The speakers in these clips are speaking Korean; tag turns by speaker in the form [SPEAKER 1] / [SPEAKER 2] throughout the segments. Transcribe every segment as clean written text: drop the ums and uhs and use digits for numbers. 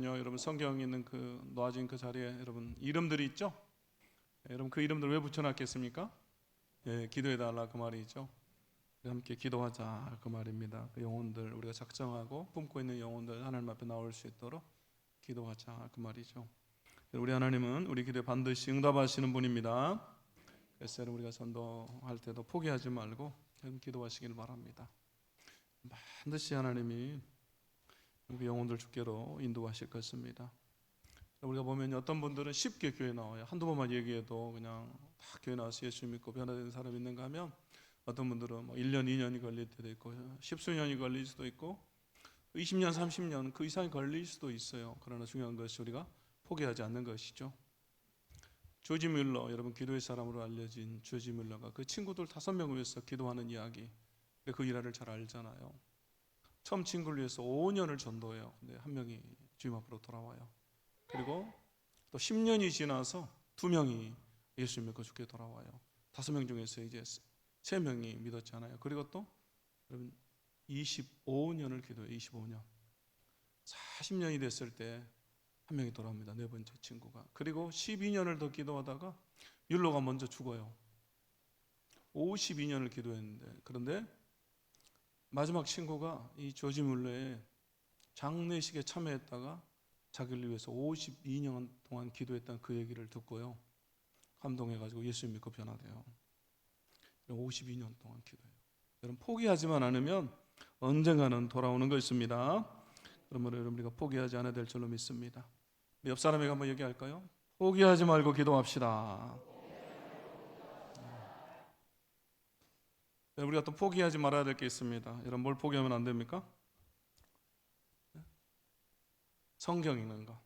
[SPEAKER 1] 여러분 성경에 있는 그 놓아진 그 자리에 여러분 이름들이 있죠? 여러분 그 이름들 왜 붙여놨겠습니까? 기도해달라 그 말이죠. 함께 기도하자 그 말입니다. 그 영혼들 우리가 작정하고 품고 있는 영혼들 하나님 앞에 나올 수 있도록 기도하자 그 말이죠. 우리 하나님은 우리 기도에 반드시 응답하시는 분입니다. 그래서 우리가 전도할 때도 포기하지 말고 기도하시길 바랍니다. 반드시 하나님이 그 영혼들 주께로 인도하실 것입니다. 우리가 보면 어떤 분들은 쉽게 교회 나와요. 한두 번만 얘기해도 그냥 다 교회 나와서 예수 믿고 변화되는 사람이 있는가 하면 어떤 분들은 1년, 2년이 걸릴 때도 있고 십수년이 걸릴 수도 있고 20년, 30년 그 이상이 걸릴 수도 있어요. 그러나 중요한 것이 우리가 포기하지 않는 것이죠. 조지 뮬러, 여러분 기도의 사람으로 알려진 조지 뮬러가 그 친구들 5명 위해서 기도하는 이야기, 그 일화를 잘 알잖아요. 처음 친구를 위해서 5년을 전도해요. 근데 한 명이 주님 앞으로 돌아와요. 그리고 또 10년이 지나서 2명이 예수 믿고 죽게 돌아와요. 5명 중에서 이제 3명이 믿었잖아요. 그리고 또 여러분 25년을 기도해요. 25년 40년이 됐을 때 한 명이 돌아옵니다. 네 번째 친구가. 그리고 12년을 더 기도하다가 율로가 먼저 죽어요. 52년을 기도했는데, 그런데 마지막 친구가 이 조지 뮬러의 장례식에 참여했다가 자기를 위해서 52년 동안 기도했던 그 얘기를 듣고요, 감동해가지고 예수 믿고 변화돼요. 52년 동안 기도해요. 여러분 포기하지만 않으면 언젠가는 돌아오는 것입니다. 그러므로 여러분 우리가 포기하지 않아야 될 줄로 믿습니다. 옆 사람에게 한번 얘기할까요? 포기하지 말고 기도합시다. 우리가 또 포기하지 말아야 될 게 있습니다. 여러분 뭘 포기하면 안 됩니까? 성경 읽는 거.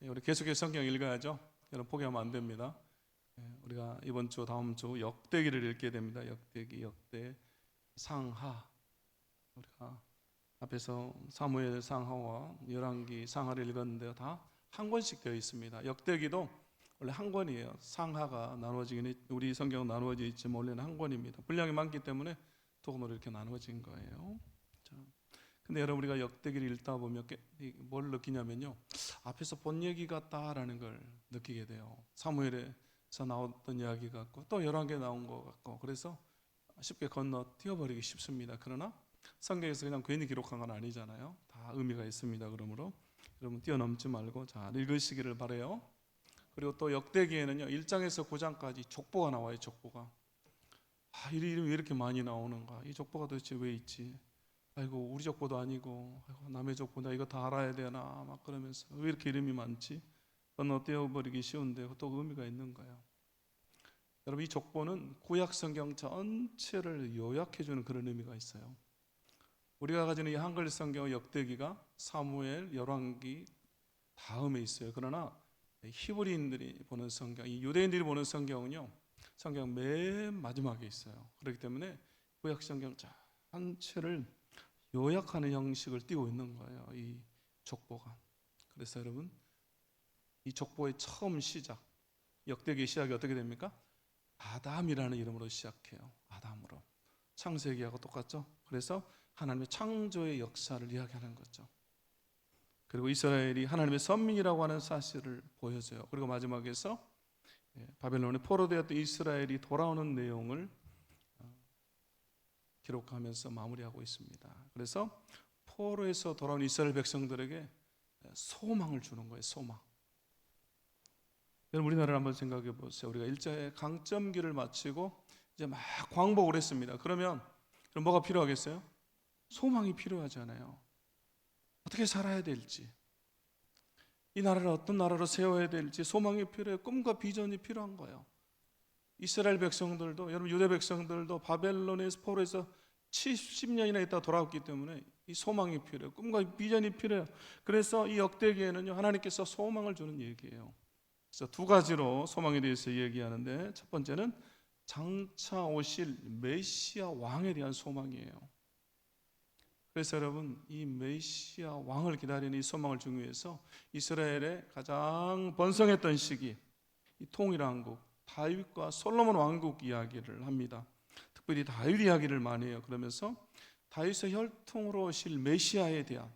[SPEAKER 1] 우리 계속해서 성경 읽어야죠. 여러분 포기하면 안 됩니다. 우리가 이번 주 다음 주 역대기를 읽게 됩니다. 역대기, 역대, 상하. 우리가 앞에서 사무엘 상하와 열왕기 상하를 읽었는데요, 다 한 권씩 되어 있습니다. 역대기도 원래 한 권이에요. 상하가 나누어지긴 우리 성경은 나누어져 있지만 원래는 한 권입니다. 분량이 많기 때문에 통으로 이렇게 나누어진 거예요. 자, 근데 여러분 우리가 역대기를 읽다 보면 뭘 느끼냐면요, 앞에서 본 얘기 같다라는 걸 느끼게 돼요. 사무엘에서 나왔던 이야기 같고 또 열왕기에 나온 것 같고, 그래서 쉽게 건너뛰어버리기 쉽습니다. 그러나 성경에서 그냥 괜히 기록한 건 아니잖아요. 다 의미가 있습니다. 그러므로 여러분 뛰어넘지 말고 잘 읽으시기를 바라요. 그리고 또 역대기에는요 1장에서 9장까지 족보가 나와요. 족보가. 이 이름이 왜 이렇게 많이 나오는가, 이 족보가 도대체 왜 있지, 아이고 우리 족보도 아니고 아이고 남의 족보다 이거 다 알아야 되나 막 그러면서 왜 이렇게 이름이 많지, 건너뛰어버리기 쉬운데 또 의미가 있는 거예요. 여러분 이 족보는 구약 성경 전체를 요약해주는 그런 의미가 있어요. 우리가 가지는 이 한글 성경 역대기가 사무엘, 열왕기 다음에 있어요. 그러나 히브리인들이 보는 성경, 이 유대인들이 보는 성경은요 성경 맨 마지막에 있어요. 그렇기 때문에 구약 성경 전체를 요약하는 형식을 띠고 있는 거예요, 이 족보가. 그래서 여러분 이 족보의 처음 시작, 역대기의 시작이 어떻게 됩니까? 아담이라는 이름으로 시작해요. 아담으로. 창세기하고 똑같죠? 그래서 하나님의 창조의 역사를 이야기하는 거죠. 그리고 이스라엘이 하나님의 선민이라고 하는 사실을 보여줘요. 그리고 마지막에서 바벨론에 포로되었던 이스라엘이 돌아오는 내용을 기록하면서 마무리하고 있습니다. 그래서 포로에서 돌아온 이스라엘 백성들에게 소망을 주는 거예요. 소망. 여러분 우리나라를 한번 생각해 보세요. 우리가 일제의 강점기를 마치고 이제 막 광복을 했습니다. 그럼 뭐가 필요하겠어요? 소망이 필요하잖아요. 어떻게 살아야 될지, 이 나라를 어떤 나라로 세워야 될지 소망이 필요해요. 꿈과 비전이 필요한 거예요. 이스라엘 백성들도, 여러분 유대 백성들도 바벨론에서 포로에서 70년이나 있다가 돌아왔기 때문에 이 소망이 필요해요. 꿈과 비전이 필요해요. 그래서 이 역대기에는요 하나님께서 소망을 주는 얘기예요. 그래서 2가지로 소망에 대해서 얘기하는데, 첫 번째는 장차 오실 메시아 왕에 대한 소망이에요. 그래서 여러분 이 메시아 왕을 기다리는 이 소망을 주기 위해서 이스라엘의 가장 번성했던 시기, 이 통일왕국 다윗과 솔로몬 왕국 이야기를 합니다. 특별히 다윗 이야기를 많이 해요. 그러면서 다윗의 혈통으로 오실 메시아에 대한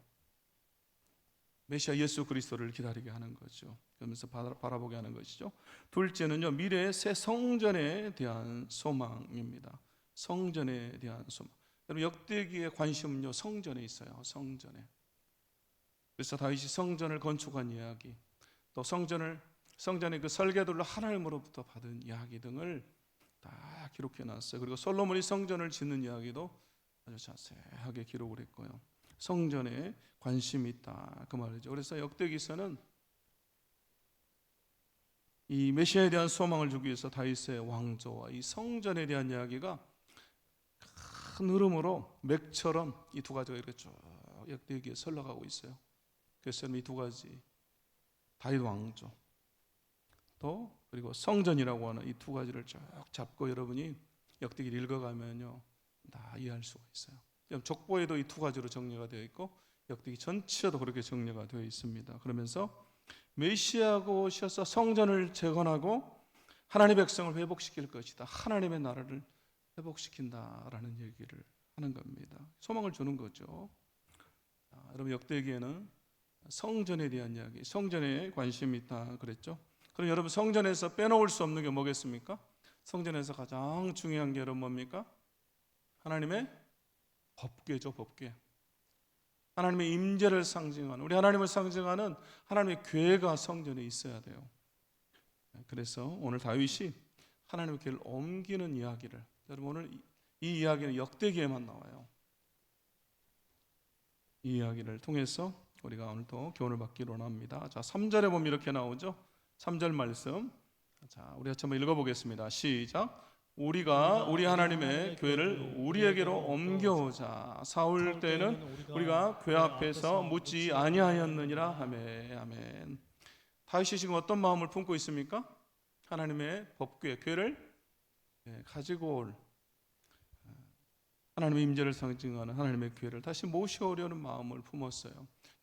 [SPEAKER 1] 메시아 예수 그리스도를 기다리게 하는 거죠. 그러면서 바라보게 하는 것이죠. 둘째는요, 미래의 새 성전에 대한 소망입니다. 성전에 대한 소망. 여러분, 역대기의 관심은요, 성전에 있어요. 성전에. 그래서 다윗이 성전을 건축한 이야기, 또 성전의 그 설계도를 하나님으로부터 받은 이야기 등을 다 기록해 놨어요. 그리고 솔로몬이 성전을 짓는 이야기도 아주 자세하게 기록을 했고요. 성전에 관심이 있다, 그 말이죠. 그래서 역대기서는 이 메시아에 대한 소망을 주기 위해서 다윗의 왕조와 이 성전에 대한 이야기가 큰 흐름으로 맥처럼 이 두 가지가 이렇게 쭉 역대기에 흘러가고 있어요. 그래서 이 두 가지, 다윗 왕조 또 그리고 성전이라고 하는 이 두 가지를 쭉 잡고 여러분이 역대기를 읽어가면요, 다 이해할 수가 있어요. 족보에도 이 두 가지로 정리가 되어 있고 역대기 전체도 그렇게 정리가 되어 있습니다. 그러면서 메시아가 오셔서 성전을 재건하고 하나님의 백성을 회복시킬 것이다, 하나님의 나라를 회복시킨다라는 얘기를 하는 겁니다. 소망을 주는 거죠. 여러분, 역대기에는 성전에 대한 이야기, 성전에 관심이 있다 그랬죠. 그럼 여러분, 성전에서 빼놓을 수 없는 게 뭐겠습니까? 성전에서 가장 중요한 게 여러분 뭡니까? 하나님의 법궤죠. 법궤. 하나님의 임재를 상징하는, 우리 하나님을 상징하는 하나님의 궤가 성전에 있어야 돼요. 그래서 오늘 다윗이 하나님의 궤를 옮기는 이야기를, 여러분 오늘 이 이야기는 역대기에만 나와요. 이 이야기를 통해서 우리가 오늘도 교훈을 받기로 합니다. 자, 3절에 보면 이렇게 나오죠. 3절 말씀. 자, 우리 같이 한번 읽어보겠습니다. 시작. 우리가 우리 하나님의 교회를 우리에게로 옮겨오자. 사울 때에는 우리가 교회 앞에서 묻지 아니하였느니라 하매. 아멘. 다윗이 지금 어떤 마음을 품고 있습니까? 하나님의 법궤, 교회를 가지고 올 하나님의 임재를 상징하는 하나님의 교회를 다시 모셔오려는 마음을 품었어요.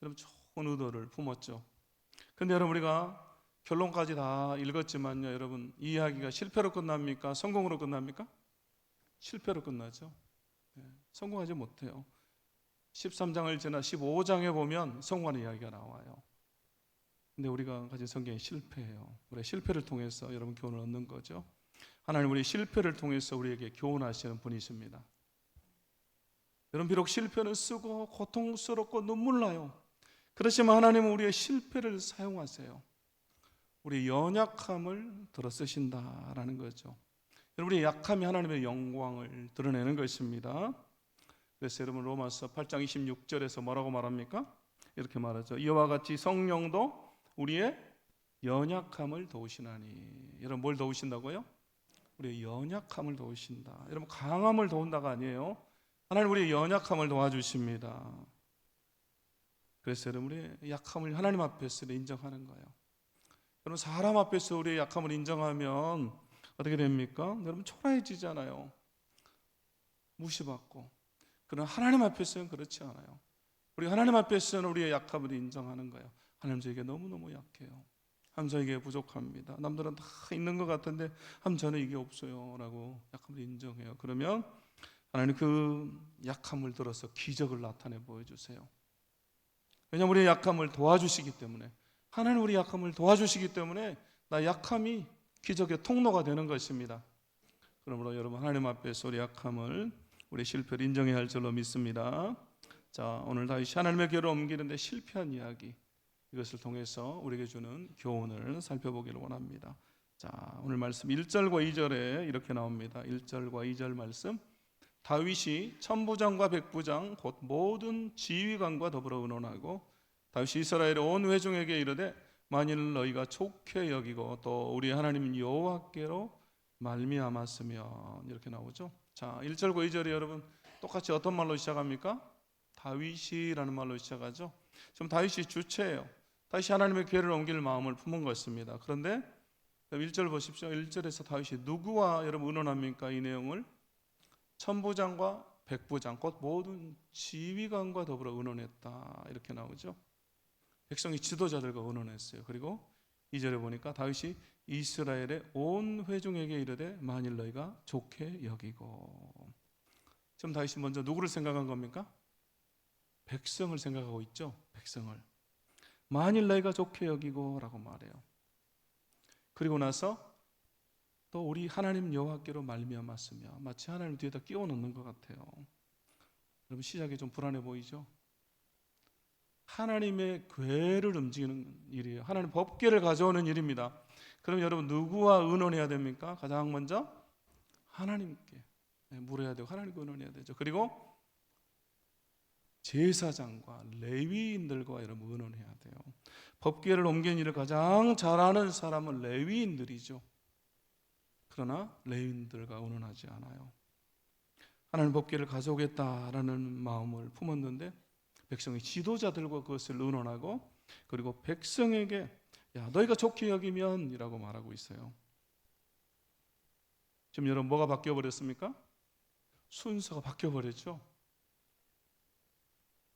[SPEAKER 1] 여러분, 좋은 의도를 품었죠. 근데 여러분, 우리가 결론까지 다 읽었지만요, 여러분, 이 이야기가 실패로 끝납니까? 성공으로 끝납니까? 실패로 끝나죠. 성공하지 못해요. 13장을 지나 15장에 보면 성공하는 이야기가 나와요. 근데 우리가 가진 성경이 실패예요. 우리의 실패를 통해서 여러분 교훈을 얻는 거죠. 하나님, 우리 실패를 통해서 우리에게 교훈하시는 분이십니다. 여러분, 비록 실패는 쓰고 고통스럽고 눈물 나요. 그렇지만 하나님은 우리의 실패를 사용하세요. 우리의 연약함을 들어 쓰신다라는 거죠. 여러분, 우리의 약함이 하나님의 영광을 드러내는 것입니다. 그래서 여러분, 로마서 8장 26절에서 뭐라고 말합니까? 이렇게 말하죠. 이와 같이 성령도 우리의 연약함을 도우시나니. 여러분, 뭘 도우신다고요? 우리의 연약함을 도우신다. 여러분, 강함을 도운다가 아니에요. 하나님 우리의 연약함을 도와주십니다. 그래서 여러분, 우리의 약함을 하나님 앞에서 인정하는 거예요. 여러분, 사람 앞에서 우리의 약함을 인정하면 어떻게 됩니까? 여러분, 초라해지잖아요. 무시받고. 그러나 하나님 앞에서는 그렇지 않아요. 우리 하나님 앞에서는 우리의 약함을 인정하는 거예요. 하나님, 저에게 너무너무 약해요. 하나님, 저에게 부족합니다. 남들은 다 있는 것 같은데 하나님, 저는 이게 없어요 라고 약함을 인정해요. 그러면 하나님 그 약함을 들어서 기적을 나타내 보여주세요. 왜냐하면 우리의 약함을 도와주시기 때문에, 하나님 우리 약함을 도와주시기 때문에 나 약함이 기적의 통로가 되는 것입니다. 그러므로 여러분, 하나님 앞에서 우리 약함을, 우리 실패를 인정해야 할 줄로 믿습니다. 자, 오늘 다시 하나님의 교회를 옮기는데 실패한 이야기, 이것을 통해서 우리에게 주는 교훈을 살펴보기를 원합니다. 자, 오늘 말씀 1절과 2절에 이렇게 나옵니다. 1절과 2절 말씀. 다윗이 천부장과 백부장 곧 모든 지휘관과 더불어 의논하고 다윗이 이스라엘의 온 회중에게 이르되 만일 너희가 좋게 여기고 또 우리 하나님 여호와께로 말미암았으면, 이렇게 나오죠. 자, 1절과 2절이 여러분 똑같이 어떤 말로 시작합니까? 다윗이라는 말로 시작하죠. 지금 다윗이 주체예요. 다윗이 하나님의 교회를 옮길 마음을 품은 것입니다. 그런데 1절 보십시오. 1절에서 다윗이 누구와 여러분 의논합니까? 이 내용을 천부장과 백부장 곧 모든 지휘관과 더불어 의논했다, 이렇게 나오죠. 백성이 지도자들과 의논했어요. 그리고 2절에 보니까 다윗이 이스라엘의 온 회중에게 이르되 만일 너희가 좋게 여기고. 지금 다윗이 먼저 누구를 생각한 겁니까? 백성을 생각하고 있죠. 백성을. 만일 너희가 좋게 여기고 라고 말해요. 그리고 나서 또 우리 하나님 여호와께로 말미암았으며, 마치 하나님 뒤에다 끼워 넣는 것 같아요. 여러분 시작이 좀 불안해 보이죠? 하나님의 궤를 움직이는 일이에요. 하나님 법궤를 가져오는 일입니다. 그럼 여러분 누구와 의논해야 됩니까? 가장 먼저 하나님께 물어야 되고 하나님께 의논해야 되죠. 그리고 제사장과 레위인들과 여러분 의논해야 돼요. 법궤를 옮기는 일을 가장 잘하는 사람은 레위인들이죠. 그러나 레위인들과 의논하지 않아요. 하나님 법궤를 가져오겠다라는 마음을 품었는데 백성의 지도자들과 그것을 의논하고, 그리고 백성에게 야 너희가 좋게 여기면 이라고 말하고 있어요. 지금 여러분 뭐가 바뀌어 버렸습니까? 순서가 바뀌어 버렸죠.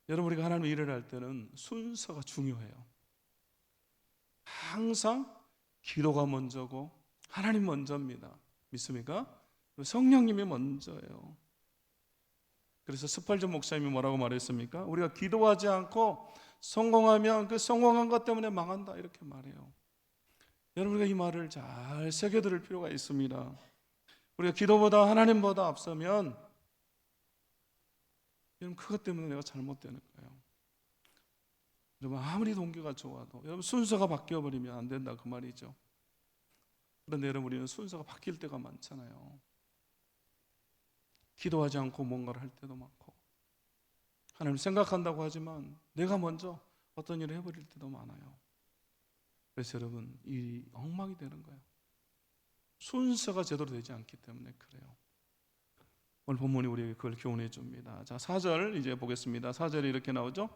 [SPEAKER 1] 여러분 우리가 하나님의 일을 할 때는 순서가 중요해요. 항상 기도가 먼저고 하나님 먼저입니다. 믿습니까? 성령님이 먼저예요. 그래서 스팔전 목사님이 뭐라고 말했습니까? 우리가 기도하지 않고 성공하면 그 성공한 것 때문에 망한다 이렇게 말해요. 여러분 우리가 이 말을 잘 새겨들을 필요가 있습니다. 우리가 기도보다 하나님보다 앞서면 여러분 그것 때문에 내가 잘못되는 거예요. 여러분 아무리 동기가 좋아도 여러분 순서가 바뀌어버리면 안 된다 그 말이죠. 그런데 여러분 우리는 순서가 바뀔 때가 많잖아요. 기도하지 않고 뭔가를 할 때도 많고, 하나님 생각한다고 하지만 내가 먼저 어떤 일을 해버릴 때도 많아요. 그래서 여러분 이 엉망이 되는 거예요. 순서가 제대로 되지 않기 때문에 그래요. 오늘 본문이 우리에게 그걸 교훈해 줍니다. 자 4절 이제 보겠습니다. 4절에 이렇게 나오죠.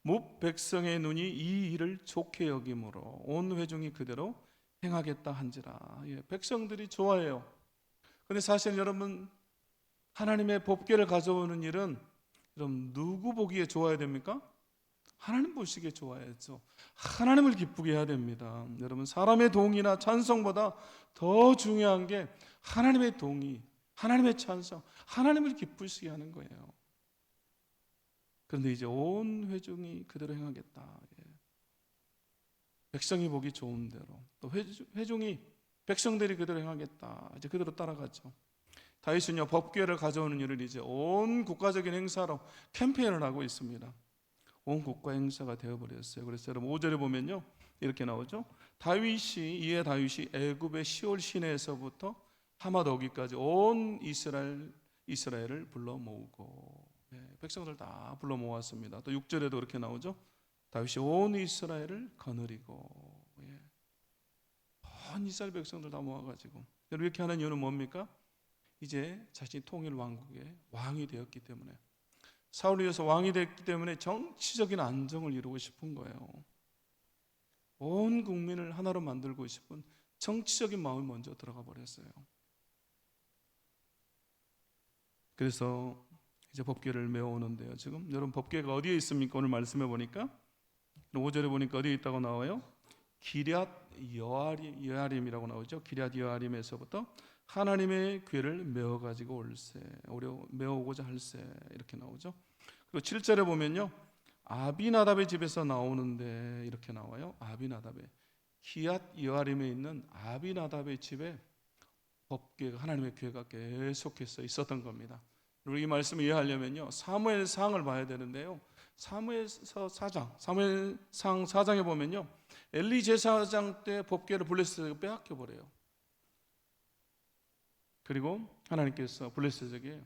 [SPEAKER 1] 뭇 백성의 눈이 이 일을 좋게 여김으로 온 회중이 그대로 행하겠다 한지라. 백성들이 좋아해요. 그런데 사실 여러분 하나님의 법궤를 가져오는 일은 여러분 누구 보기에 좋아야 됩니까? 하나님 보시기에 좋아야죠. 하나님을 기쁘게 해야 됩니다. 여러분 사람의 동의나 찬성보다 더 중요한 게 하나님의 동의, 하나님의 찬성, 하나님을 기쁘시게 하는 거예요. 그런데 이제 온 회중이 그대로 행하겠다. 백성이 보기 좋은 대로, 또 회중이 백성들이 그대로 행하겠다. 이제 그대로 따라가죠. 다윗은요 법궤를 가져오는 일을 이제 온 국가적인 행사로 캠페인을 하고 있습니다. 온 국가 행사가 되어버렸어요. 그래서 여러분 5절에 보면요 이렇게 나오죠. 이에 다윗이 애굽의 시올 시내에서부터 하마더기까지 온 이스라엘을 불러 모으고, 백성들 다 불러 모았습니다. 또 6절에도 그렇게 나오죠. 다윗이 온 이스라엘을 거느리고, 온 이스라엘 백성들 다 모아가지고. 이렇게 하는 이유는 뭡니까? 이제 자신이 통일 왕국의 왕이 되었기 때문에, 사울에 의해서 왕이 됐기 때문에 정치적인 안정을 이루고 싶은 거예요. 온 국민을 하나로 만들고 싶은 정치적인 마음이 먼저 들어가 버렸어요. 그래서 이제 법궤를 메워오는데요. 지금 여러분 법궤가 어디에 있습니까? 오늘 말씀해 보니까 5절에 보니까 어디에 있다고 나와요? 기럇 여아림이라고 나오죠. 기럇 여아림에서부터 하나님의 궤를 메워가지고 메워오고자 할세 이렇게 나오죠. 그리고 7절에 보면요 아비나답의 집에서 나오는데 이렇게 나와요. 아비나답의 기럇 여아림에 있는 아비나답의 집에 법궤가, 하나님의 궤가 계속해서 있었던 겁니다. 그리고 이 말씀을 이해하려면요 사무엘상을 봐야 되는데요. 사무엘상 4장에 보면요 엘리 제사장 때 법궤를 블레셋에게 빼앗겨 버려요. 그리고 하나님께서 블레셋에게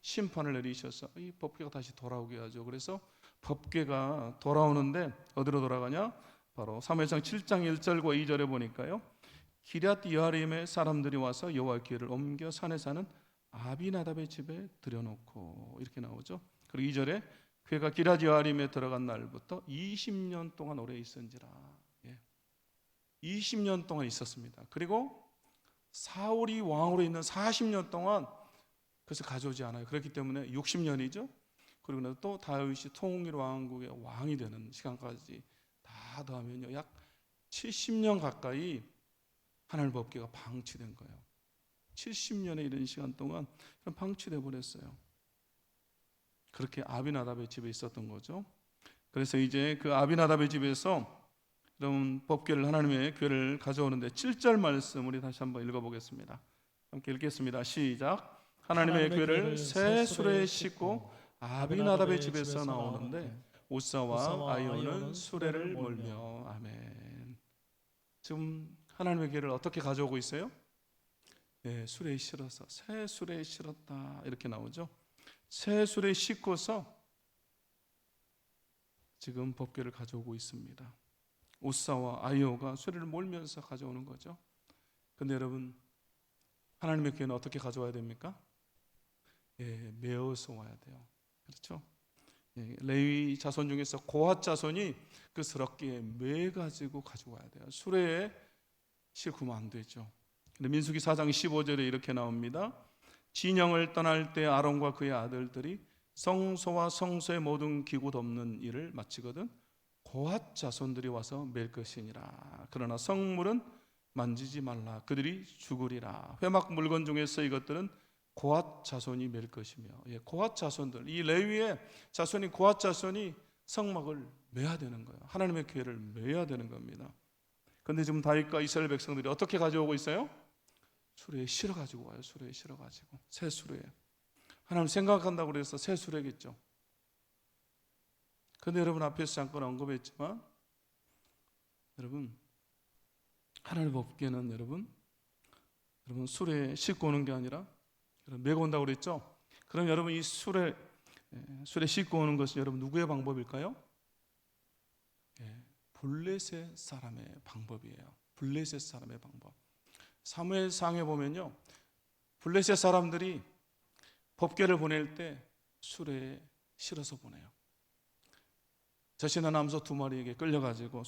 [SPEAKER 1] 심판을 내리셔서 이 법궤가 다시 돌아오게 하죠. 그래서 법궤가 돌아오는데 어디로 돌아가냐? 바로 사무엘상 7장 1절과 2절에 보니까요 기럇 여아림의 사람들이 와서 여호와의 궤를 옮겨 산에 사는 아비나답의 집에 들여놓고 이렇게 나오죠. 그리고 2절에 궤가 기럇 여아림에 들어간 날부터 20년 동안 오래 있은지라. 20년 동안 있었습니다. 그리고 사울이 왕으로 있는 40년 동안 그래서 가져오지 않아요. 그렇기 때문에 60년이죠. 그리고 또 다윗이 통일 왕국의 왕이 되는 시간까지 다 더하면요 약 70년 가까이 하나님 법궤가 방치된 거예요. 70년에 이른 시간 동안 방치돼 버렸어요. 그렇게 아비나답의 집에 있었던 거죠. 그래서 이제 그 아비나답의 집에서 여러분 법궤를 하나님의 궤를 가져오는데 7절 말씀 우리 다시 한번 읽어보겠습니다. 함께 읽겠습니다. 시작. 하나님의 궤를 새 수레에 싣고 아비나답의 집에서 나오는데 우사와 아이오는 수레를 몰며. 아멘. 지금 하나님의 궤를 어떻게 가져오고 있어요? 네, 수레에 실어서 새 수레에 실었다 이렇게 나오죠. 새 수레에 싣고서 지금 법궤를 가져오고 있습니다. 우사와 아이오가 수레를 몰면서 가져오는 거죠. 근데 여러분 하나님의 궤는 어떻게 가져와야 됩니까? 예, 메어서 와야 돼요. 그렇죠? 예, 레위 자손 중에서 고핫 자손이 그 스럽게 매 가지고 가져와야 돼요. 수레에 싣고면 안 되죠. 근데 민수기 4장 15절에 이렇게 나옵니다. 진영을 떠날 때 아론과 그의 아들들이 성소와 성소의 모든 기구 덮는 일을 마치거든 고핫 자손들이 와서 맬 것이니라. 그러나 성물은 만지지 말라. 그들이 죽으리라. 회막 물건 중에서 이것들은 고핫 자손이 맬 것이며. 예, 고핫 자손들, 이 레위의 자손이 고핫 자손이 성막을 매야 되는 거예요. 하나님의 궤를 매야 되는 겁니다. 그런데 지금 다윗과 이스라엘 백성들이 어떻게 가져오고 있어요? 수레에 실어 가지고 와요. 수레에 실어 가지고 새 수레에. 하나님 생각한다고 그래서 새 수레겠죠. 그런데 여러분 앞에서 잠깐 언급했지만 여러분 하나님의 법궤는 여러분 수레에 싣고 오는 게 아니라 메고 온다고 그랬죠. 그럼 여러분 이 수레 싣고 오는 것은 여러분 누구의 방법일까요? 블레셋 사람의 방법이에요. 블레셋 사람의 방법. 사무엘상에 보면요, 블레셋 사람들이 법궤를 보낼 때 수레에 실어서 보내요. 자신의 암소 2마리에게 끌려가지고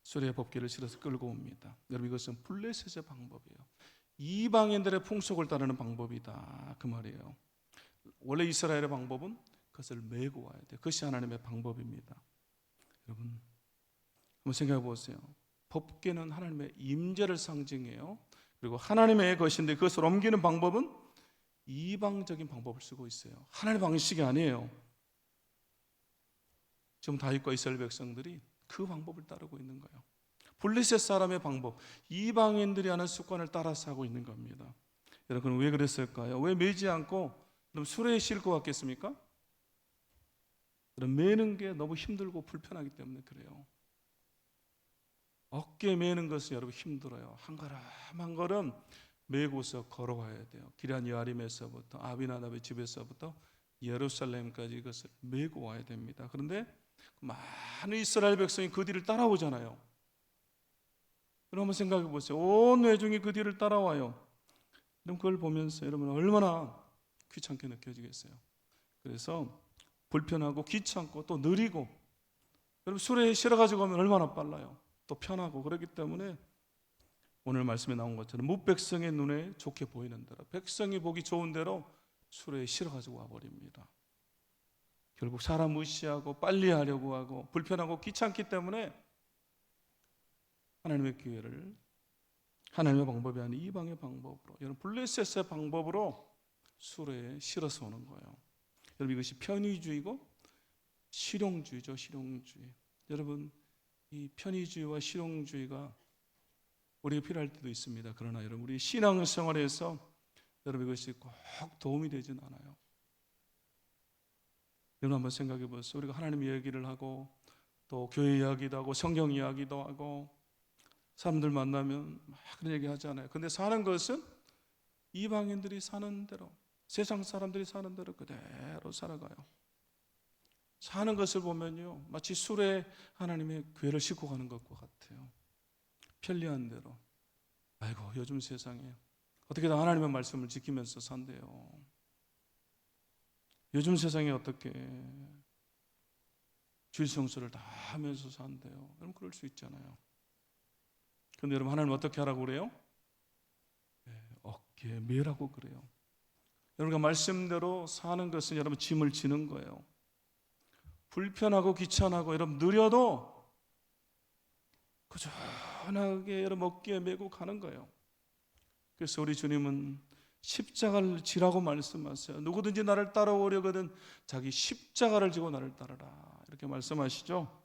[SPEAKER 1] 수레에 법궤를 실어서 끌고 옵니다. 여러분 이것은 블레셋의 방법이에요. 이방인들의 풍속을 따르는 방법이다 그 말이에요. 원래 이스라엘의 방법은 그것을 메고 와야 돼요. 그것이 하나님의 방법입니다. 여러분 한번 생각해 보세요. 법궤는 하나님의 임재를 상징해요. 그리고 하나님의 것인데 그것을 옮기는 방법은 이방적인 방법을 쓰고 있어요. 하나님의 방식이 아니에요. 지금 다윗과 이스라엘 백성들이 그 방법을 따르고 있는 거예요. 블레셋 사람의 방법, 이방인들이 하는 습관을 따라서 하고 있는 겁니다. 여러분 왜 그랬을까요? 왜 매지 않고 그럼 수레에 싣고 왔겠습니까? 그럼 매는 게 너무 힘들고 불편하기 때문에 그래요. 어깨 매는 것은 여러분 힘들어요. 한 걸음 한 걸음 메고서 걸어와야 돼요. 기럇 여아림에서부터 아비나답의 집에서부터 예루살렘까지 이것을 메고 와야 됩니다. 그런데 많은 이스라엘 백성이 그 뒤를 따라오잖아요. 여러분 한번 생각해 보세요. 온 회중이 그 뒤를 따라와요. 그럼 그걸 보면서 여러분 얼마나 귀찮게 느껴지겠어요. 그래서 불편하고 귀찮고 또 느리고, 여러분 수레에 실어가지고 가면 얼마나 빨라요. 또 편하고. 그렇기 때문에 오늘 말씀에 나온 것처럼 무백성의 눈에 좋게 보이는 대로, 백성이 보기 좋은 대로 수레에 실어가지고 와버립니다. 결국 사람 무시하고 빨리 하려고 하고 불편하고 귀찮기 때문에 하나님의 기회를 하나님의 방법이 아닌 이방의 방법으로, 여러분 블레셋의 방법으로 수레에 실어서 오는 거예요. 여러분 이것이 편의주의고 실용주의죠. 실용주의. 여러분 이 편의주의와 실용주의가 우리가 필요할 때도 있습니다. 그러나 여러분 우리 신앙생활에서 여러분 이것이 꼭 도움이 되진 않아요. 여러분 한번 생각해 보세요. 우리가 하나님 이야기를 하고 또 교회 이야기도 하고 성경 이야기도 하고 사람들 만나면 막 그런 얘기 하잖아요. 근데 사는 것은 이방인들이 사는 대로, 세상 사람들이 사는 대로 그대로 살아가요. 사는 것을 보면요 마치 수레에 하나님의 궤를 싣고 가는 것과 같아요. 편리한 대로. 아이고 요즘 세상에 어떻게 다 하나님의 말씀을 지키면서 산대요. 요즘 세상에 어떻게 주일 성수를 다 하면서 산대요. 여러분 그럴 수 있잖아요. 그런데 여러분 하나님 어떻게 하라고 그래요? 어깨에 매라고 그래요. 여러분과 말씀대로 사는 것은 여러분 짐을 지는 거예요. 불편하고 귀찮하고 여러분 느려도 꾸준하게 여러분 어깨에 메고 가는 거예요. 그래서 우리 주님은 십자가를 지라고 말씀하세요. 누구든지 나를 따라오려거든 자기 십자가를 지고 나를 따르라 이렇게 말씀하시죠.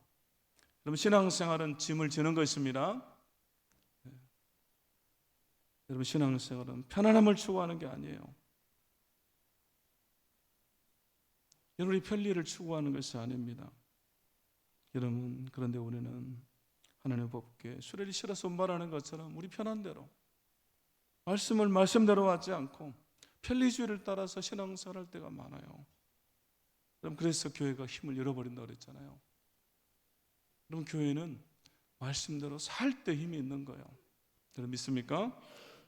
[SPEAKER 1] 여러분 신앙생활은 짐을 지는 것입니다. 여러분 신앙생활은 편안함을 추구하는 게 아니에요. 여러분이 편리를 추구하는 것이 아닙니다. 여러분 그런데 우리는 하나님의 법궤 수레를 실어서 운반하는 것처럼 우리 편한 대로 말씀을 말씀대로 하지 않고 편리주의를 따라서 신앙생활할 때가 많아요. 여러분 그래서 교회가 힘을 잃어버린다고 그랬잖아요. 여러분 교회는 말씀대로 살 때 힘이 있는 거예요. 여러분 믿습니까?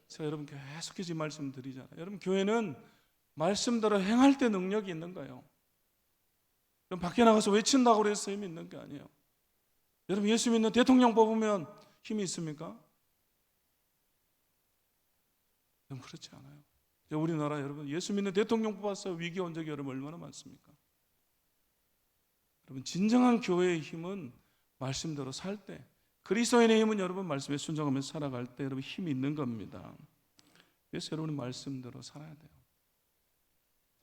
[SPEAKER 1] 제가 여러분 계속해서 이 말씀 드리잖아요. 여러분 교회는 말씀대로 행할 때 능력이 있는 거예요. 여러분 밖에 나가서 외친다고 해서 힘이 있는 게 아니에요. 여러분 예수 믿는 대통령 뽑으면 힘이 있습니까? 여러분 그렇지 않아요. 우리나라 여러분 예수 믿는 대통령 뽑아서 위기 온 적이 여러분 얼마나 많습니까? 여러분 진정한 교회의 힘은 말씀대로 살 때, 그리스도인의 힘은 여러분 말씀에 순종하면서 살아갈 때 여러분 힘이 있는 겁니다. 그래서 여러분은 말씀대로 살아야 돼요.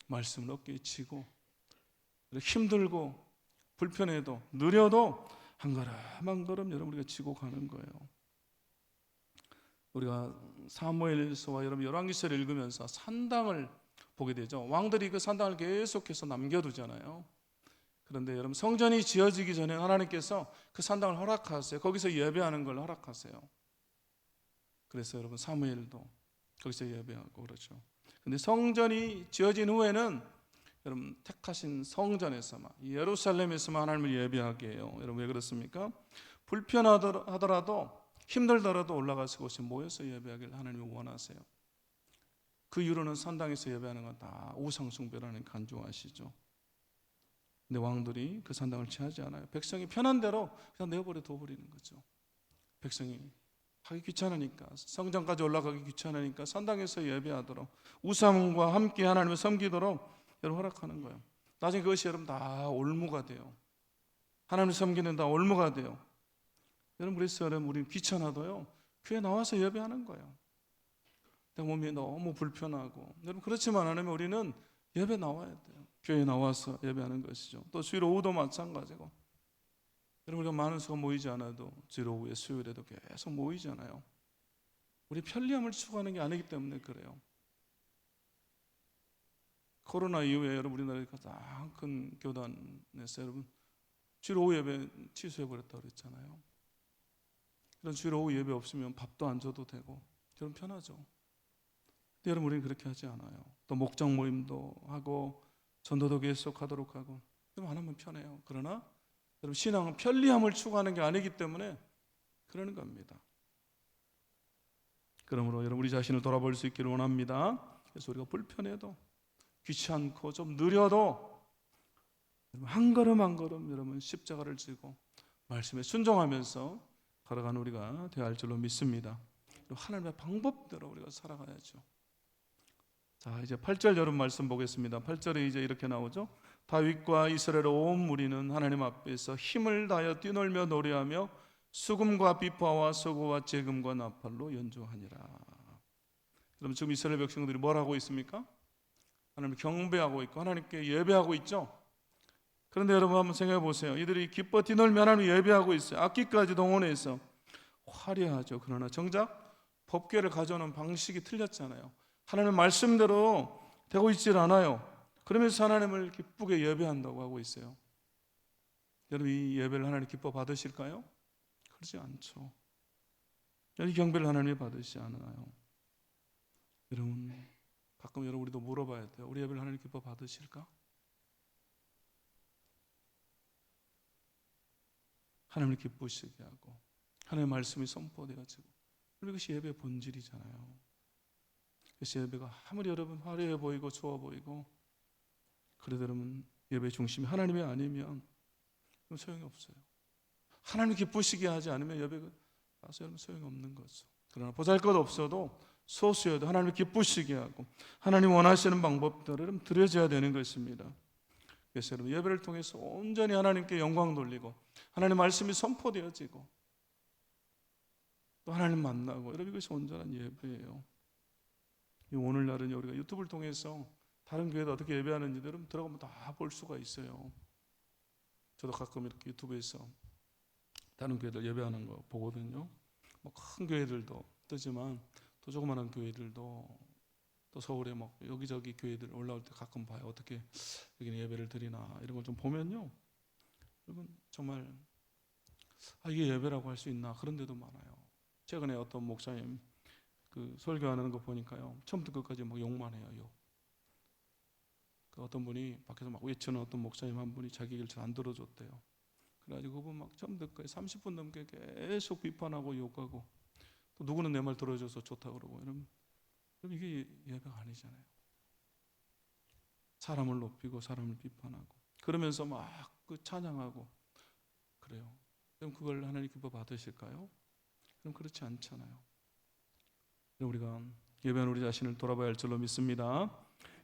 [SPEAKER 1] 말씀을 어깨에 지고 힘들고 불편해도 느려도 한 걸음 한 걸음 여러분 우리가 지고 가는 거예요. 우리가 사무엘서와 여러분 열왕기서를 읽으면서 산당을 보게 되죠. 왕들이 그 산당을 계속해서 남겨두잖아요. 그런데 여러분 성전이 지어지기 전에 하나님께서 그 산당을 허락하세요. 거기서 예배하는 걸 허락하세요. 그래서 여러분 사무엘도 거기서 예배하고 그렇죠. 근데 성전이 지어진 후에는 여러분 택하신 성전에서만 예루살렘에서만 하나님을 예배하게 해요. 여러분 왜 그렇습니까? 불편하더라도 힘들더라도 올라가서 곳에 모여서 예배하기를 하나님이 원하세요. 그 이유로는 산당에서 예배하는 건 다 우상 숭배라는 간주하시죠. 근데 왕들이 그 산당을 취하지 않아요. 백성이 편한 대로 그냥 내버려 둬버리는 거죠. 백성이 하기 귀찮으니까 성전까지 올라가기 귀찮으니까 산당에서 예배하도록 우상과 함께 하나님을 섬기도록 여러분 허락하는 거예요. 나중에 그것이 여러분 다 올무가 돼요. 하나님을 섬기는 다 올무가 돼요. 여러분 그래서 여러분 우리 귀찮아도요 교회 나와서 예배하는 거예요. 내 몸이 너무 불편하고 여러분 그렇지만 않으면 우리는 예배 나와야 돼요. 교회 나와서 예배하는 것이죠. 또 주일 오후도 마찬가지고 여러분 우리가 많은 수가 모이지 않아도 주일 오후에 수요일에도 계속 모이잖아요. 우리 편리함을 추구하는 게 아니기 때문에 그래요. 코로나 이후에 여러분 우리나라의 가장 큰 교단에서 여러분 주일 오후 예배 취소해버렸다고 그랬잖아요. 이런 주일 오후 예배 없으면 밥도 안 줘도 되고 여러분 편하죠. 근데 여러분 우리는 그렇게 하지 않아요. 또 목장 모임도 하고 전도도 계속 하도록 하고 여러분 안 하면 편해요. 그러나 여러분 신앙은 편리함을 추구하는 게 아니기 때문에 그러는 겁니다. 그러므로 여러분 우리 자신을 돌아볼 수 있기를 원합니다. 그래서 우리가 불편해도 귀찮고 좀 느려도 한 걸음 한 걸음 여러분 십자가를 지고 말씀에 순종하면서 걸어가는 우리가 되어야 할 줄로 믿습니다. 하나님의 방법대로 우리가 살아가야죠. 자 이제 8절 여러분 말씀 보겠습니다. 8절에 이제 이렇게 나오죠. 다윗과 이스라엘 온 무리는 하나님 앞에서 힘을 다하여 뛰놀며 노래하며 수금과 비파와 서구와 재금과 나팔로 연주하니라. 그럼 지금 이스라엘 백성들이 뭘 하고 있습니까? 하나님을 경배하고 있고 하나님께 예배하고 있죠. 그런데 여러분 한번 생각해 보세요. 이들이 기뻐 뛰놀며 하나님을 예배하고 있어요. 악기까지 동원해서 화려하죠. 그러나 정작 법궤를 가져오는 방식이 틀렸잖아요. 하나님의 말씀대로 되고 있질 않아요. 그러면서 하나님을 기쁘게 예배한다고 하고 있어요. 여러분 이 예배를 하나님 기뻐 받으실까요? 그렇지 않죠. 이 경배를 하나님이 받으시지 않아요. 여러분 가끔 여러분 우리도 물어봐야 돼요. 우리 예배를 하나님 기뻐 받으실까? 하나님을 기쁘시게 하고 하나님의 말씀이 선포되어지고 이것이 예배의 본질이잖아요. 그래서 예배가 아무리 여러분 화려해 보이고 좋아 보이고 그래도 여러분 예배의 중심이 하나님이 아니면 소용이 없어요. 하나님을 기쁘시게 하지 않으면 예배가 여러분 소용이 없는 거죠. 그러나 보잘것 없어도 소수여도 하나님을 기쁘시게 하고 하나님 원하시는 방법들을 여러분 드려져야 되는 것입니다. 그래서 여러분 예배를 통해서 온전히 하나님께 영광 돌리고 하나님 말씀이 선포되어지고 또 하나님 만나고 여러분 이것이 온전한 예배예요. 오늘날은 우리가 유튜브를 통해서 다른 교회도 어떻게 예배하는지 여러분 들어가면 다 볼 수가 있어요. 저도 가끔 이렇게 유튜브에서 다른 교회들 예배하는 거 보거든요. 뭐 큰 교회들도 뜨지만 또 조그마한 교회들도 또 서울에 막 여기저기 교회들 올라올 때 가끔 봐요. 어떻게 여기는 예배를 드리나 이런 걸 좀 보면요, 여러분 정말 이게 예배라고 할 수 있나 그런 데도 많아요. 최근에 어떤 목사님 그 설교하는 거 보니까요, 처음부터 끝까지 막 욕만 해요. 욕. 그 어떤 분이 밖에서 막 외치는 어떤 목사님 한 분이 자기 얘기를 잘 안 들어줬대요. 그래가지고 그분 막 처음부터 끝까지 30분 넘게 계속 비판하고 욕하고, 또 누구는 내 말 들어줘서 좋다고 그러고. 그럼 이게 예배가 아니잖아요. 사람을 높이고 사람을 비판하고 그러면서 막 그 찬양하고 그래요. 그럼 그걸 하나님 기뻐 받으실까요? 그럼 그렇지 않잖아요. 그럼 우리가 예배하는 우리 자신을 돌아봐야 할 줄로 믿습니다.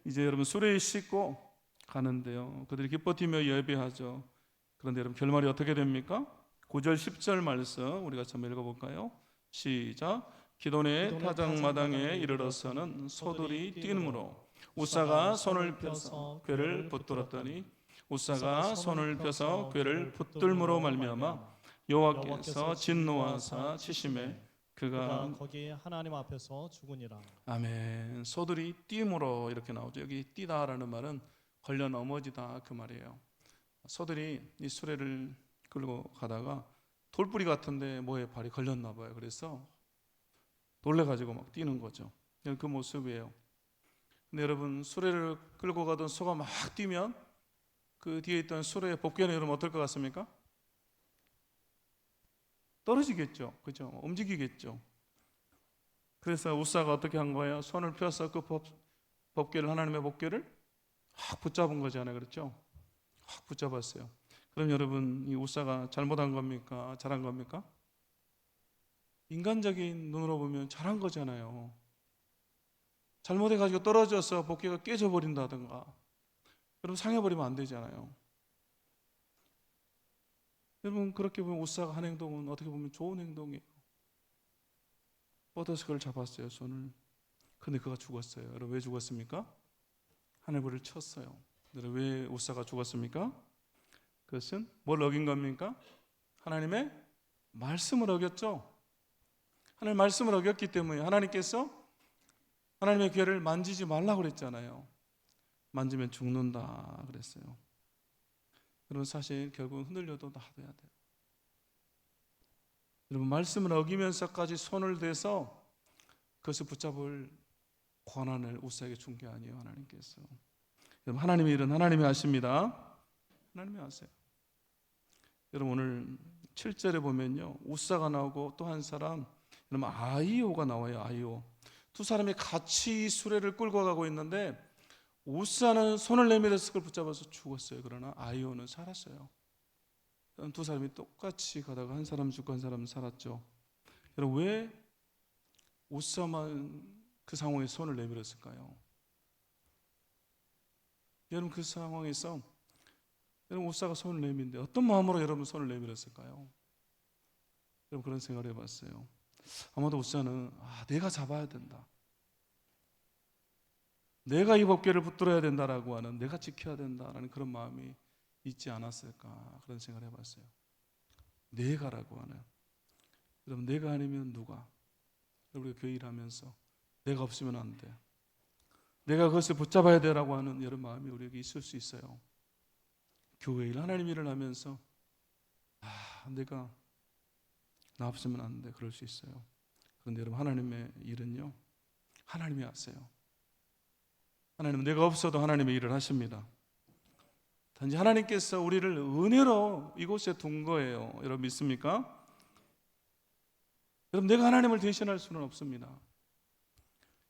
[SPEAKER 1] 이제 여러분 수레에 싣고 가는데요, 그들이 기뻐 뛰며 예배하죠. 그런데 여러분 결말이 어떻게 됩니까? 9절 10절 말씀 우리가 한번 읽어볼까요? 시작. 기돈의 타작마당에 이르러서는 소들이 뛰므로 우사가 손을 펴서 궤를 붙들었더니, 우사가 손을 펴서 궤를 붙들므로 말미암아 여호와께서 진노하사 치심에 그가
[SPEAKER 2] 거기 하나님 앞에서 죽으니라.
[SPEAKER 1] 아멘. 소들이 뛰므로 이렇게 나오죠. 여기 뛰다라는 말은 걸려 넘어지다 그 말이에요. 소들이 이 수레를 끌고 가다가 돌뿌리 같은데 뭐에 발이 걸렸나 봐요. 그래서 놀래가지고 막 뛰는 거죠. 그 모습이에요. 근데 여러분 수레를 끌고 가던 소가 막 뛰면 그 뒤에 있던 수레의 복귀는 여러분 어떨 것 같습니까? 떨어지겠죠. 그죠? 움직이겠죠. 그래서 우사가 어떻게 한 거예요? 손을 펴서 그 법궤를, 하나님의 법궤를 확 붙잡은 거잖아요. 그렇죠? 확 붙잡았어요. 그럼 여러분 이 우사가 잘못한 겁니까? 잘한 겁니까? 인간적인 눈으로 보면 잘한 거잖아요. 잘못해가지고 떨어져서 법궤가 깨져버린다든가 그럼 상해버리면 안 되잖아요. 여러분 그렇게 보면 우사가 한 행동은 어떻게 보면 좋은 행동이에요. 뻗어서 그걸 잡았어요, 손을. 근데 그가 죽었어요. 여러분 왜 죽었습니까? 하늘불을 쳤어요. 여러분 왜 우사가 죽었습니까? 그것은 뭘 어긴 겁니까? 하나님의 말씀을 어겼죠. 하나님의 말씀을 어겼기 때문에 하나님께서 하나님의 궤를 만지지 말라고 그랬잖아요. 만지면 죽는다 그랬어요. 여러분 사실 결국은 흔들려도 놔둬야 돼요. 여러분 말씀을 어기면서까지 손을 대서 그것을 붙잡을 권한을 우사에게 준 게 아니에요. 하나님께서. 여러분 하나님의 일은 하나님이 하십니다. 하나님이 하세요. 여러분 오늘 7절에 보면요, 우사가 나오고 또 한 사람, 여러분 아이오가 나와요. 아이오. 두 사람이 같이 수레를 끌고 가고 있는데 우사는 손을 내밀어서 그걸 붙잡아서 죽었어요. 그러나 아이오는 살았어요. 두 사람이 똑같이 가다가 한 사람 죽고 한 사람은 살았죠. 여러분 왜 우사만 그 상황에 손을 내밀었을까요? 여러분 그 상황에서 여러분 우사가 손을 내밀는데 어떤 마음으로 여러분 손을 내밀었을까요? 여러분 그런 생각을 해봤어요. 아마도 우사는 내가 잡아야 된다, 내가 이 법궤를 붙들어야 된다라고 하는, 내가 지켜야 된다라는 그런 마음이 있지 않았을까 그런 생각을 해봤어요. 내가라고 하는, 여러분 내가 아니면 누가? 우리가 교회 일하면서 내가 없으면 안 돼, 내가 그것을 붙잡아야 되라고 하는 여러 마음이 우리에게 있을 수 있어요. 교회 일, 하나님 일을 하면서 내가 나 없으면 안 돼, 그럴 수 있어요. 그런데 여러분 하나님의 일은요, 하나님이 하세요. 하나님은 내가 없어도 하나님의 일을 하십니다. 단지 하나님께서 우리를 은혜로 이곳에 둔 거예요. 여러분 믿습니까? 여러분 내가 하나님을 대신할 수는 없습니다.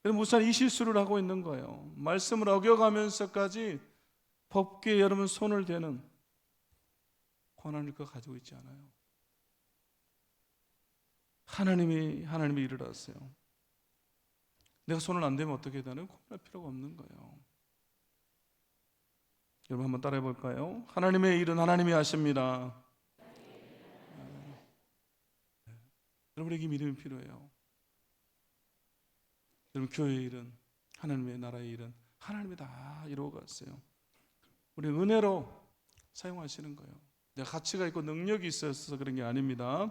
[SPEAKER 1] 여러분 우선 이 실수를 하고 있는 거예요. 말씀을 어겨가면서까지 법궤에 여러분 손을 대는 권한을 그가 가지고 있지 않아요. 하나님의 일을 하세요. 내가 손을 안 대면 어떻게 되나요? 고민할 필요가 없는 거예요. 여러분 한번 따라해 볼까요? 하나님의 일은 하나님이 하십니다. 여러분에게 믿음이 필요해요. 여러분 교회의 일은, 하나님의 나라의 일은 하나님이 다 이루어갔어요. 우리 은혜로 사용하시는 거예요. 내가 가치가 있고 능력이 있어서 그런 게 아닙니다.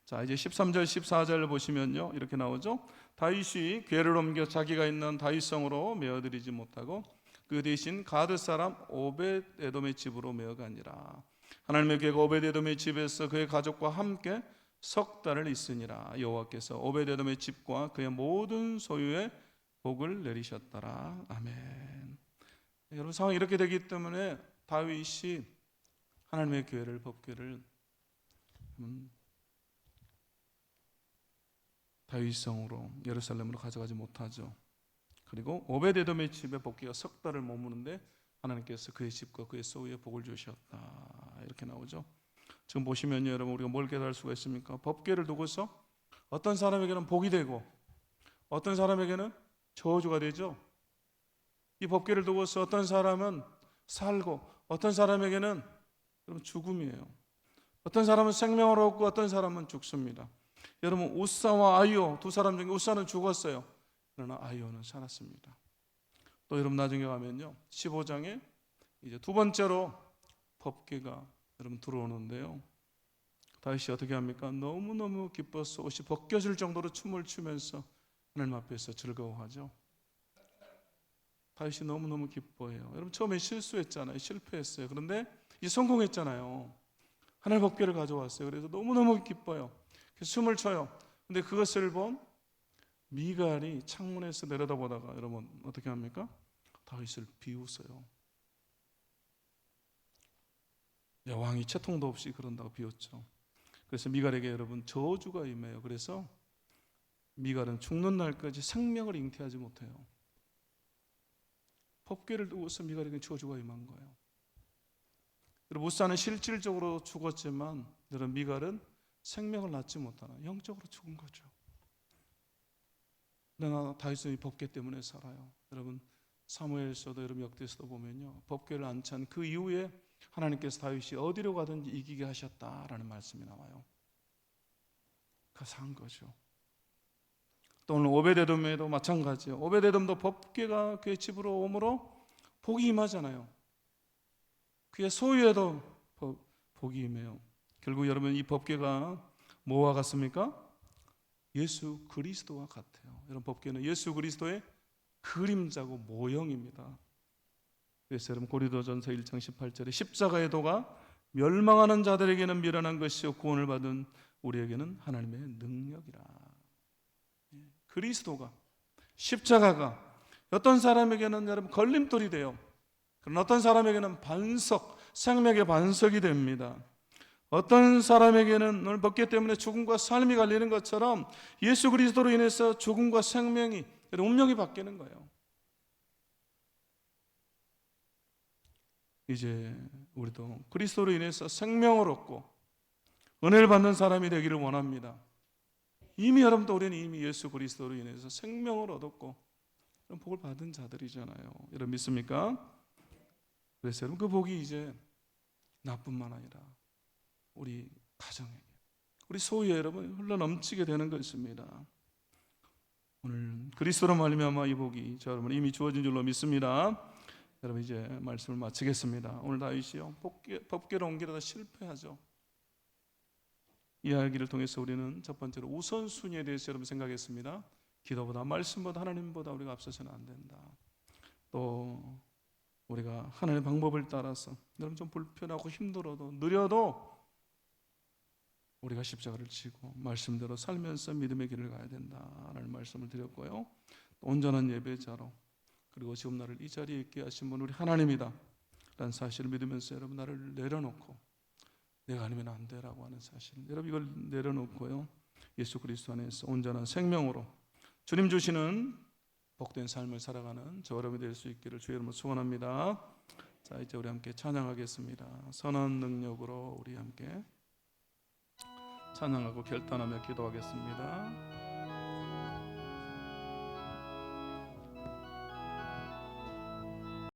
[SPEAKER 1] 자, 이제 13절 14절 보시면요, 이렇게 나오죠. 다윗이 궤를 옮겨 자기가 있는 다윗성으로 메어들이지 못하고 그 대신 가드 사람 오벳 에돔의 집으로 메어가니라. 하나님의 궤가 오벳 에돔의 집에서 그의 가족과 함께 석 달을 있으니라. 여호와께서 오벳 에돔의 집과 그의 모든 소유에 복을 내리셨더라. 아멘. 여러분, 상황이 이렇게 되기 때문에 다윗이 하나님의 교회를, 법궤를 다윗성으로 예루살렘으로 가져가지 못하죠. 그리고 오벳에돔의 집에 법궤가 석 달을 머무는데 하나님께서 그의 집과 그의 소유에 복을 주셨다. 이렇게 나오죠. 지금 보시면요, 여러분, 우리가 뭘 깨달을 수가 있습니까? 법궤를 두고서 어떤 사람에게는 복이 되고 어떤 사람에게는 저주가 되죠. 이 법궤를 두고서 어떤 사람은 살고 어떤 사람에게는 여러분 죽음이에요. 어떤 사람은 생명을 얻고 어떤 사람은 죽습니다. 여러분, 우사와 아이오 두 사람 중에 우사는 죽었어요. 그러나 아이오는 살았습니다. 또 여러분 나중에 가면요, 15장에 이제 두 번째로 법궤가 여러분 들어오는데요, 다윗이 어떻게 합니까? 너무너무 기뻐서 옷이 벗겨질 정도로 춤을 추면서 하나님 앞에서 즐거워하죠. 다윗이 너무너무 기뻐해요. 여러분, 처음에 실수했잖아요. 실패했어요. 그런데 이제 성공했잖아요. 하나님 법궤를 가져왔어요. 그래서 너무너무 기뻐요. 그래서 춤을 춰요. 근데 그것을 본 미갈이 창문에서 내려다보다가 여러분 어떻게 합니까? 다윗을 비웃어요. 야, 왕이 채통도 없이 그런다고 비웃죠. 그래서 미갈에게 여러분 저주가 임해요. 그래서 미갈은 죽는 날까지 생명을 잉태하지 못해요. 법궤를 두고서 미갈에게 저주가 임한 거예요. 여러분, 우사는 실질적으로 죽었지만 여러분 미갈은 생명을 낳지 못하는 영적으로 죽은 거죠. 그러나 다윗은 이 법궤 때문에 살아요. 여러분, 사무엘서도 여러분 역대서도 보면요, 법궤를 안 찬 그 이후에 하나님께서 다윗이 어디로 가든지 이기게 하셨다라는 말씀이 나와요. 그 산 거죠. 또 오늘 오벳에돔에도 마찬가지예요. 오벳에돔도 법궤가 그의 집으로 오므로 복이 임하잖아요. 그의 소유에도 복이 임해요. 결국 여러분 이 법궤가 뭐와 같습니까? 예수 그리스도와 같아요. 여러분, 법궤는 예수 그리스도의 그림자고 모형입니다. 그래서 여러분 고린도전서 1장 18절에 십자가의 도가 멸망하는 자들에게는 미련한 것이요 구원을 받은 우리에게는 하나님의 능력이라. 그리스도가, 십자가가 어떤 사람에게는 여러분 걸림돌이 돼요. 그러나 어떤 사람에게는 반석, 생명의 반석이 됩니다. 어떤 사람에게는 오늘 법궤 때문에 죽음과 삶이 갈리는 것처럼 예수 그리스도로 인해서 죽음과 생명이, 운명이 바뀌는 거예요. 이제 우리도 그리스도로 인해서 생명을 얻고 은혜를 받는 사람이 되기를 원합니다. 이미 여러분도 우리는 이미 예수 그리스도로 인해서 생명을 얻었고 그런 복을 받은 자들이잖아요. 여러분 믿습니까? 그래서 여러분 그 복이 이제 나뿐만 아니라 우리 가정에게, 우리 소유에 여러분 흘러넘치게 되는 것입니다. 오늘 그리스도로 말미암아 이 복이 저 여러분 이미 주어진 줄로 믿습니다. 여러분 이제 말씀을 마치겠습니다. 오늘 다윗이요 법궤로 옮기려다 실패하죠. 이 이야기를 통해서 우리는 첫 번째로 우선순위에 대해서 여러분 생각했습니다. 기도보다 말씀보다 하나님보다 우리가 앞서서는 안 된다. 또 우리가 하나님의 방법을 따라서 여러분 좀 불편하고 힘들어도 느려도 우리가 십자가를 지고 말씀대로 살면서 믿음의 길을 가야 된다라는 말씀을 드렸고요. 온전한 예배자로, 그리고 지금 나를 이 자리에 있게 하신 분 우리 하나님이다 라는 사실을 믿으면서 여러분 나를 내려놓고 내가 아니면 안 돼라고 하는 사실, 여러분 이걸 내려놓고요 예수 그리스도 안에서 온전한 생명으로 주님 주시는 복된 삶을 살아가는 저 여러분이 될 수 있기를 주의 이름으로 소원합니다. 자, 이제 우리 함께 찬양하겠습니다. 선한 능력으로 우리 함께 찬양하고 결단하며 기도하겠습니다.